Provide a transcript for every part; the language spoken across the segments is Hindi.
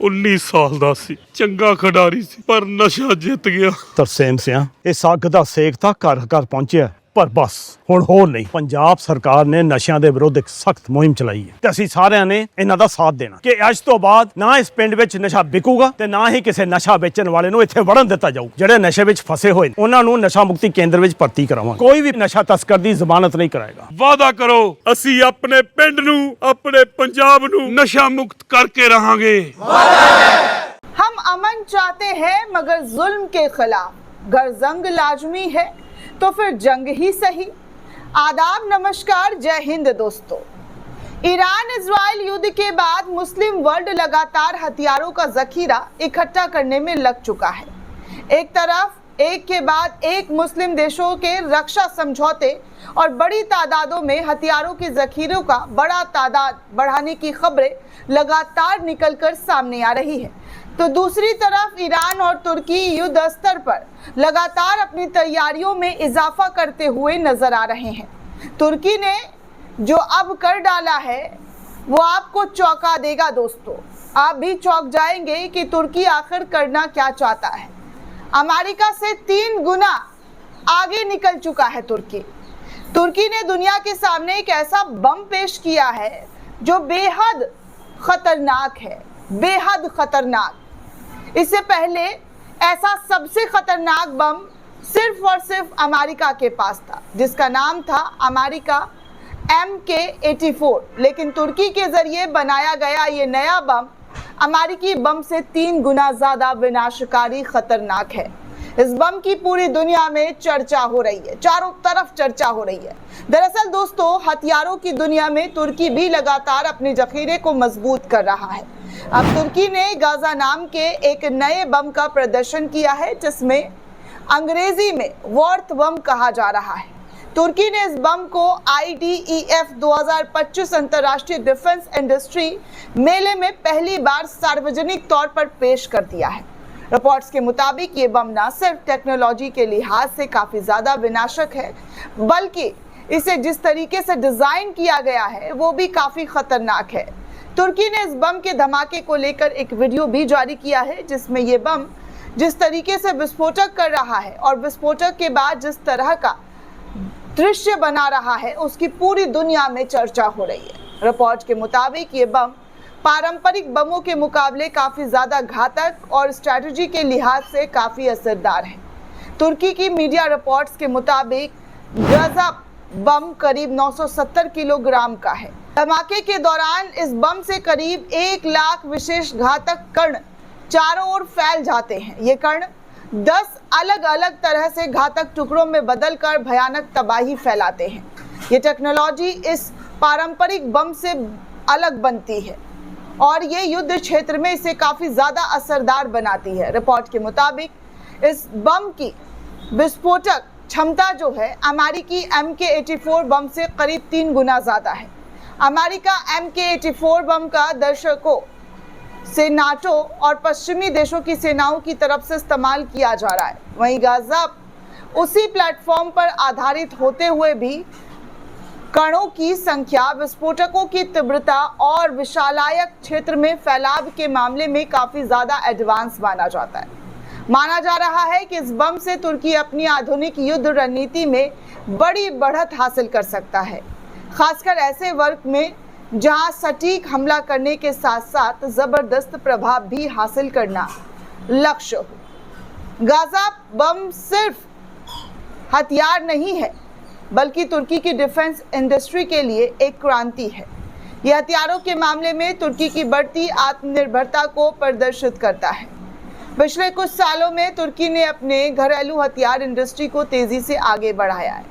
19 ਸਾਲ ਦਾ ਸੀ, ਚੰਗਾ ਖਿਡਾਰੀ ਸੀ, ਪਰ ਨਸ਼ਾ ਜਿੱਤ ਗਿਆ। ਤਰਸੇਮ ਸਿਆਂ ਇਸ ਅੱਗ ਦਾ ਸੇਕ ਤਾਂ ਘਰ ਘਰ ਪਹੁੰਚਿਆ, ਪਰ ਬਸ ਹੁਣ ਹੋਰ ਨਹੀਂ। ਪੰਜਾਬ ਸਰਕਾਰ ਨੇ ਨਸ਼ਿਆਂ ਦੇ ਵਿਰੁੱਧ ਇੱਕ ਸਖਤ ਮੁਹਿੰਮ ਚਲਾਈ ਹੈ ਤੇ ਅਸੀਂ ਸਾਰਿਆਂ ਨੇ ਇਹਨਾਂ ਦਾ ਸਾਥ ਦੇਣਾ ਕਿ ਅੱਜ ਤੋਂ ਬਾਅਦ ਨਾ ਇਸ ਪਿੰਡ ਵਿੱਚ ਨਸ਼ਾ ਵਿਕੂਗਾ ਤੇ ਨਾ ਹੀ ਕਿਸੇ ਨਸ਼ਾ ਵੇਚਣ ਵਾਲੇ ਨੂੰ ਇੱਥੇ ਵੜਨ ਦਿੱਤਾ ਜਾਊ। ਜਿਹੜੇ ਨਸ਼ੇ ਵਿੱਚ ਫਸੇ ਹੋਏ ਨੇ ਉਹਨਾਂ ਨੂੰ ਨਸ਼ਾ ਮੁਕਤੀ ਕੇਂਦਰ ਵਿੱਚ ਭਰਤੀ ਕਰਾਵਾਂਗੇ। ਕੋਈ ਵੀ ਨਸ਼ਾ ਤਸਕਰ ਦੀ ਜ਼ਮਾਨਤ ਨਹੀਂ ਕਰਾਏਗਾ। ਵਾਅਦਾ ਕਰੋ, ਅਸੀਂ ਆਪਣੇ ਪਿੰਡ ਨੂੰ, ਆਪਣੇ ਪੰਜਾਬ ਨੂੰ ਨਸ਼ਾ ਮੁਕਤ ਕਰਕੇ ਰਹਾਂਗੇ। हम अमन चाहते हैं मगर जुल्म के खिलाफ गर जंग लाजमी है तो फिर जंग ही सही। आदाब, नमस्कार, जय हिंद दोस्तों। ईरान इजराइल युद्ध के बाद मुस्लिम वर्ल्ड लगातार हथियारों का जखीरा इकट्ठा करने में लग चुका है। एक तरफ एक के बाद एक मुस्लिम देशों के रक्षा समझौते और बड़ी तादादों में हथियारों के जखीरों का बड़ा तादाद बढ़ाने की खबरें लगातार निकलकर सामने आ रही है, तो दूसरी तरफ ईरान और तुर्की युद्ध स्तर पर लगातार अपनी तैयारियों में इजाफा करते हुए नजर आ रहे हैं। तुर्की ने जो अब कर डाला है वो आपको चौंका देगा दोस्तों। आप भी चौंक जाएंगे कि तुर्की आखिर करना क्या चाहता है। अमेरिका से 3 गुना आगे निकल चुका है तुर्की ने दुनिया के सामने एक ऐसा बम पेश किया है जो बेहद खतरनाक है, बेहद खतरनाक। इससे पहले ऐसा सबसे खतरनाक बम सिर्फ और सिर्फ अमेरिका के पास था, जिसका नाम था अमेरिका MK-84। लेकिन तुर्की के जरिए बनाया गया ये नया बम अमेरिकी बम से 3 गुना ज्यादा विनाशकारी खतरनाक है। इस बम की पूरी दुनिया में चर्चा हो रही है, चारों तरफ चर्चा हो रही है। दरअसल दोस्तों, हथियारों की दुनिया में तुर्की भी लगातार अपने जखीरे को मजबूत कर रहा है। अब तुर्की ने गाजा नाम के एक नए बम का प्रदर्शन किया है, जिसमें अंग्रेजी में वॉर्थ बम कहा जा रहा है। तुर्की ने इस बम को IDEF 2025 अंतर्राष्ट्रीय डिफेंस इंडस्ट्री मेले में पहली बार सार्वजनिक तौर पर पेश कर दिया है। रिपोर्ट्स के मुताबिक ये बम न सिर्फ टेक्नोलॉजी के लिहाज से काफी ज्यादा विनाशक है, बल्कि इसे जिस तरीके से डिजाइन किया गया है वो भी काफी खतरनाक है। तुर्की ने इस बम के धमाके को लेकर एक वीडियो भी जारी किया है, जिसमें ये बम जिस तरीके से विस्फोटक कर रहा है और विस्फोटक के बाद जिस तरह का दृश्य बना रहा है उसकी पूरी दुनिया में चर्चा हो रही है। रिपोर्ट के मुताबिक ये बम पारंपरिक बमों के मुकाबले काफी ज्यादा घातक और स्ट्रेटजी के लिहाज से काफी असरदार है। तुर्की की मीडिया रिपोर्ट्स के मुताबिक गाजा बम करीब 970 किलोग्राम का है। धमाके के दौरान इस बम से करीब 1 लाख विशेष घातक कण चारों ओर फैल जाते हैं। ये कण 10 अलग अलग तरह से घातक टुकड़ों में बदलकर भयानक तबाही फैलाते हैं। ये टेक्नोलॉजी इस पारंपरिक बम से अलग बनती है और ये युद्ध क्षेत्र में इसे काफी ज्यादा असरदार बनाती है। रिपोर्ट के मुताबिक इस बम की विस्फोटक क्षमता जो है अमेरिकी MK-84 बम से करीब 3 गुना ज्यादा है। अमेरिका MK-84 बम का दर्शकों से नाटो और पश्चिमी देशों की सेनाओं की तरफ से इस्तेमाल किया जा रहा है। वहीं गाजा उसी प्लेटफॉर्म पर आधारित होते हुए भी कणों की संख्या, विस्फोटकों की तीव्रता और विशालायक क्षेत्र में फैलाव के मामले में काफी ज्यादा एडवांस माना जाता है। माना जा रहा है कि इस बम से तुर्की अपनी आधुनिक युद्ध रणनीति में बड़ी बढ़त हासिल कर सकता है, खासकर ऐसे वर्ग में जहां सटीक हमला करने के साथ साथ जबरदस्त प्रभाव भी हासिल करना लक्ष्य हो। गाजा बम सिर्फ हथियार नहीं है, बल्कि तुर्की की डिफेंस इंडस्ट्री के लिए एक क्रांति है। यह हथियारों के मामले में तुर्की की बढ़ती आत्मनिर्भरता को प्रदर्शित करता है। पिछले कुछ सालों में तुर्की ने अपने घरेलू हथियार इंडस्ट्री को तेजी से आगे बढ़ाया है।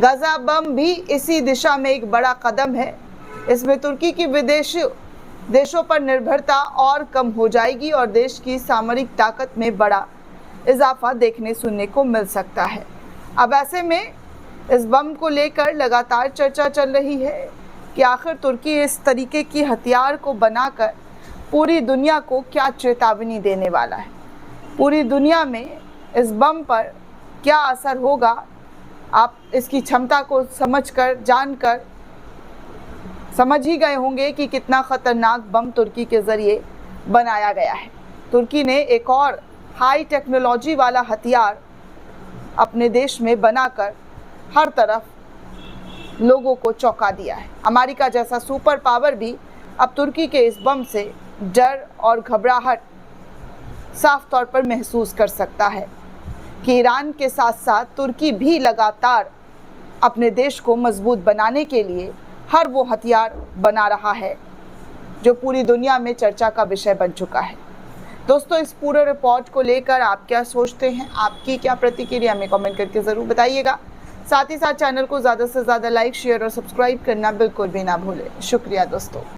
गाजा बम भी इसी दिशा में एक बड़ा कदम है। इसमें तुर्की की विदेशी देशों पर निर्भरता और कम हो जाएगी और देश की सामरिक ताकत में बड़ा इजाफा देखने सुनने को मिल सकता है। अब ऐसे में इस बम को लेकर लगातार चर्चा चल रही है कि आखिर तुर्की इस तरीके की हथियार को बनाकर पूरी दुनिया को क्या चेतावनी देने वाला है। पूरी दुनिया में इस बम पर क्या असर होगा, आप इसकी क्षमता को समझकर, जानकर समझ ही गए होंगे कि कितना खतरनाक बम तुर्की के जरिए बनाया गया है। तुर्की ने एक और हाई टेक्नोलॉजी वाला हथियार अपने देश में बनाकर हर तरफ लोगों को चौंका दिया है। अमेरिका जैसा सुपर पावर भी अब तुर्की के इस बम से डर और घबराहट साफ तौर पर महसूस कर सकता है कि ईरान के साथ साथ तुर्की भी लगातार अपने देश को मजबूत बनाने के लिए हर वो हथियार बना रहा है जो पूरी दुनिया में चर्चा का विषय बन चुका है। दोस्तों, इस पूरे रिपोर्ट को लेकर आप क्या सोचते हैं, आपकी क्या प्रतिक्रिया, हमें कमेंट करके ज़रूर बताइएगा। साथ ही साथ चैनल को ज़्यादा से ज़्यादा लाइक, शेयर और सब्सक्राइब करना बिल्कुल भी ना भूलें। शुक्रिया दोस्तों।